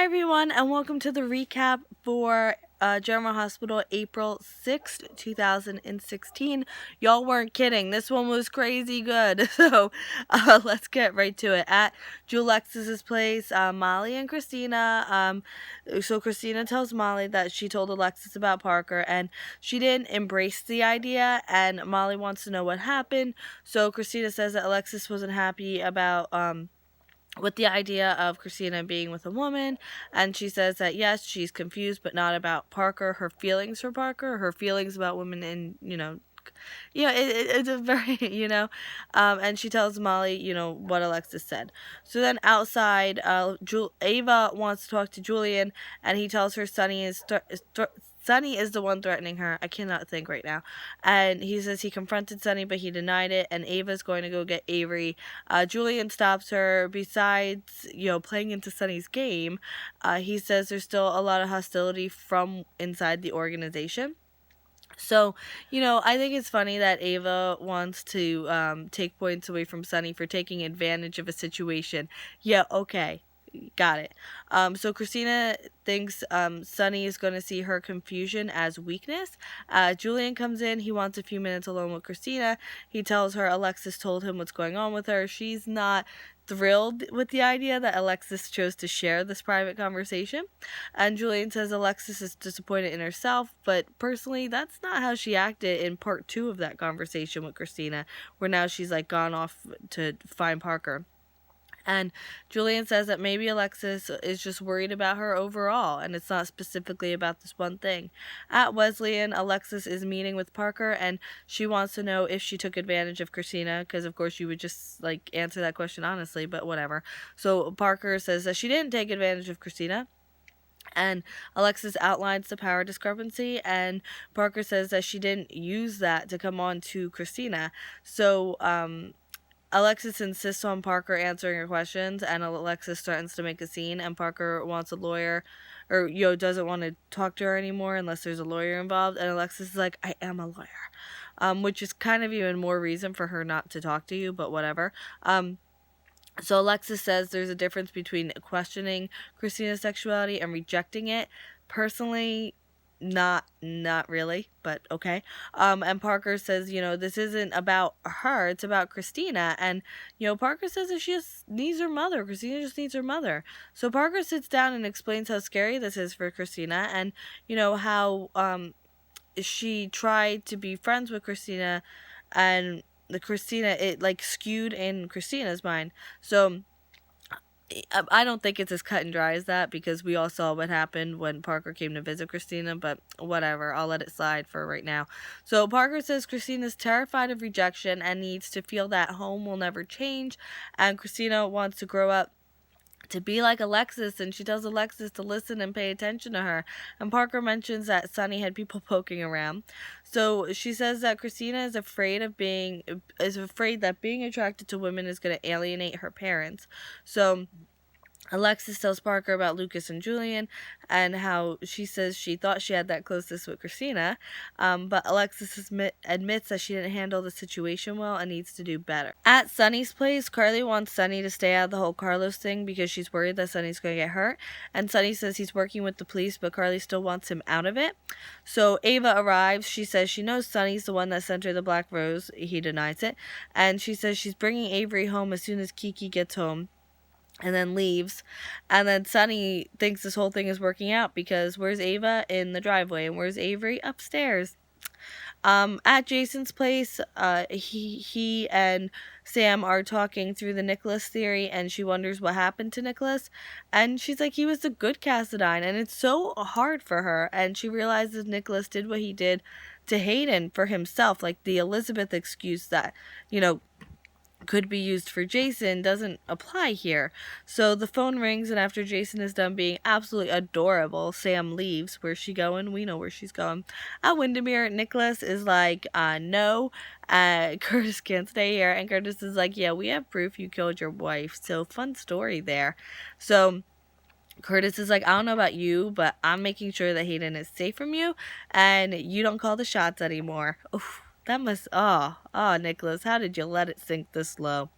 Hi everyone, and welcome to the recap for General Hospital April 6th, 2016. Y'all weren't kidding. This one was crazy good. So let's get right to it. At Alexis's place, Molly and Kristina. So Kristina tells Molly that she told Alexis about Parker and she didn't embrace the idea, and Molly wants to know what happened. So Kristina says that Alexis wasn't happy about with the idea of Kristina being with a woman, and she says that yes, she's confused, but not about Parker, her feelings for Parker, her feelings about women, and it's a very and she tells Molly what Alexis said. So then outside, Ava wants to talk to Julian, and he tells her Sunny is the one threatening her. I cannot think right now. And he says he confronted Sunny, but he denied it, and Ava's going to go get Avery. Julian stops her. Besides, playing into Sunny's game, he says there's still a lot of hostility from inside the organization. So, I think it's funny that Ava wants to take points away from Sunny for taking advantage of a situation. Yeah, okay. Got it. So Kristina thinks Sunny is going to see her confusion as weakness. Julian comes in. He wants a few minutes alone with Kristina. He tells her Alexis told him what's going on with her. She's not thrilled with the idea that Alexis chose to share this private conversation. And Julian says Alexis is disappointed in herself, but personally, that's not how she acted in part 2 of that conversation with Kristina, where now she's gone off to find Parker. And Julian says that maybe Alexis is just worried about her overall, and it's not specifically about this one thing. At Wesleyan, Alexis is meeting with Parker, and she wants to know if she took advantage of Kristina, because of course you would just answer that question honestly, but whatever. So Parker says that she didn't take advantage of Kristina. And Alexis outlines the power discrepancy, and Parker says that she didn't use that to come on to Kristina. So, Alexis insists on Parker answering her questions, and Alexis threatens to make a scene, and Parker wants a lawyer, or, doesn't want to talk to her anymore unless there's a lawyer involved, and Alexis is like, I am a lawyer, which is kind of even more reason for her not to talk to you, but whatever. So Alexis says there's a difference between questioning Kristina's sexuality and rejecting it. Personally, not really, but okay. And Parker says, this isn't about her, it's about Kristina. And, Parker says that she just needs her mother. Kristina just needs her mother. So Parker sits down and explains how scary this is for Kristina, and, how she tried to be friends with Kristina, and it skewed in Kristina's mind. So I don't think it's as cut and dry as that, because we all saw what happened when Parker came to visit Kristina, but whatever, I'll let it slide for right now. So Parker says Kristina's terrified of rejection and needs to feel that home will never change, and Kristina wants to grow up to be like Alexis, and she tells Alexis to listen and pay attention to her. And Parker mentions that Sunny had people poking around. So she says that Kristina is afraid that being attracted to women is going to alienate her parents. So Alexis tells Parker about Lucas and Julian, and how she says she thought she had that closeness with Kristina, but Alexis admits that she didn't handle the situation well and needs to do better. At Sunny's place, Carly wants Sunny to stay out of the whole Carlos thing because she's worried that Sunny's going to get hurt, and Sunny says he's working with the police, but Carly still wants him out of it. So Ava arrives. She says she knows Sunny's the one that sent her the black rose. He denies it, and she says she's bringing Avery home as soon as Kiki gets home, and then leaves. And then Sunny thinks this whole thing is working out, because where's Ava? In the driveway. And where's Avery? Upstairs. At Jason's place, he and Sam are talking through the NIKOLAS theory, and she wonders what happened to NIKOLAS, and she's like, he was the good Cassadine, and it's so hard for her, and she realizes NIKOLAS did what he did to Hayden for himself, like the Elizabeth excuse that, could be used for Jason doesn't apply here. So the phone rings, and after Jason is done being absolutely adorable, Sam leaves. Where's she going? We know where she's going. At Windermere, NIKOLAS is like, no, Curtis can't stay here, and Curtis is like, yeah, we have proof you killed your wife, so fun story there. So Curtis is like, I don't know about you, but I'm making sure that Hayden is safe from you, and you don't call the shots anymore. Oof. That must, NIKOLAS, how did you let it sink this low?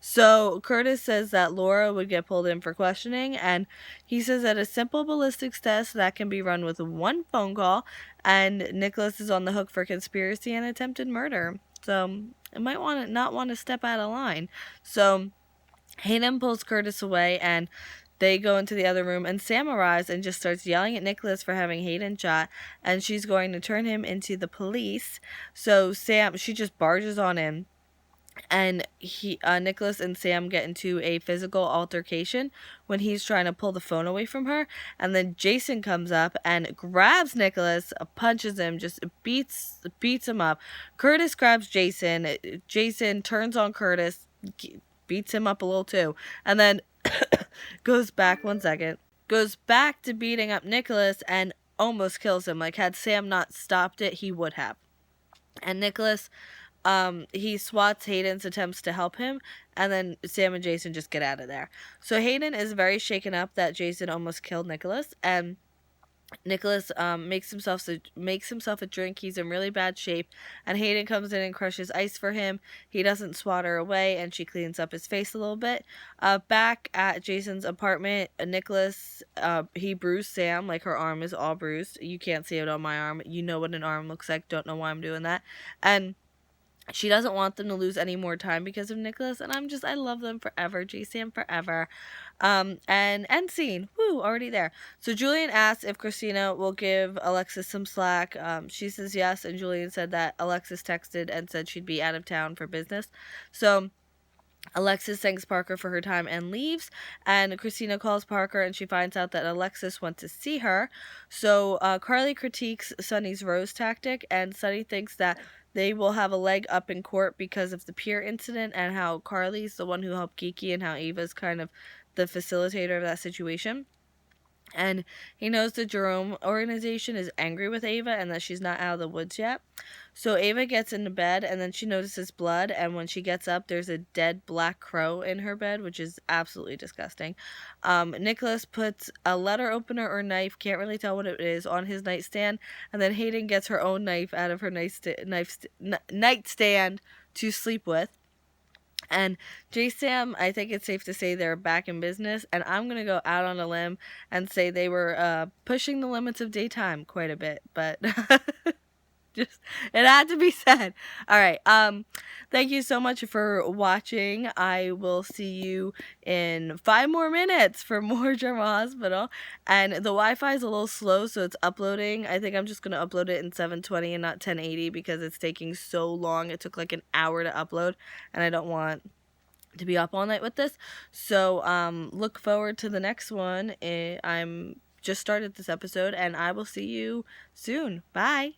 So Curtis says that Laura would get pulled in for questioning, and he says that a simple ballistics test that can be run with one phone call, and NIKOLAS is on the hook for conspiracy and attempted murder. So it might not want to step out of line. So Hayden pulls Curtis away, and they go into the other room, and Sam arrives and just starts yelling at NIKOLAS for having Hayden shot, and she's going to turn him into the police. So she just barges on in, and NIKOLAS and Sam get into a physical altercation when he's trying to pull the phone away from her, and then Jason comes up and grabs NIKOLAS, punches him, just beats him up. Curtis grabs Jason. Jason turns on Curtis, beats him up a little too, and then goes back to beating up NIKOLAS and almost kills him. Like, had Sam not stopped it, he would have. And NIKOLAS, he swats Hayden's attempts to help him, and then Sam and Jason just get out of there. So Hayden is very shaken up that Jason almost killed NIKOLAS, and NIKOLAS makes himself a drink. He's in really bad shape, and Hayden comes in and crushes ice for him. He doesn't swat her away, and she cleans up his face a little bit. Back at Jason's apartment, NIKOLAS, he bruised Sam, like her arm is all bruised. You can't see it on my arm. You know what an arm looks like. Don't know why I'm doing that. And she doesn't want them to lose any more time because of NIKOLAS, and I love them forever. J-Sam forever. And end scene. Woo, already there. So Julian asks if Kristina will give Alexis some slack. She says yes, and Julian said that Alexis texted and said she'd be out of town for business. So Alexis thanks Parker for her time and leaves, and Kristina calls Parker, and she finds out that Alexis wants to see her. So Carly critiques Sunny's rose tactic, and Sunny thinks that they will have a leg up in court because of the pier incident and how Carly's the one who helped Kiki and how Ava's kind of the facilitator of that situation. And he knows the Jerome organization is angry with Ava and that she's not out of the woods yet. So Ava gets into bed, and then she notices blood, and when she gets up, there's a dead black crow in her bed, which is absolutely disgusting. NIKOLAS puts a letter opener or knife, can't really tell what it is, on his nightstand, and then Hayden gets her own knife out of her nightstand to sleep with. And J-Sam, I think it's safe to say they're back in business, and I'm going to go out on a limb and say they were pushing the limits of daytime quite a bit, but just, it had to be said. All right, thank you so much for watching. I will see you in 5 more minutes for more General Hospital, and the Wi-Fi is a little slow, so it's uploading. I think I'm just going to upload it in 720 and not 1080 because it's taking so long. It took like an hour to upload, and I don't want to be up all night with this. So look forward to the next one. I'm just started this episode, and I will see you soon. Bye.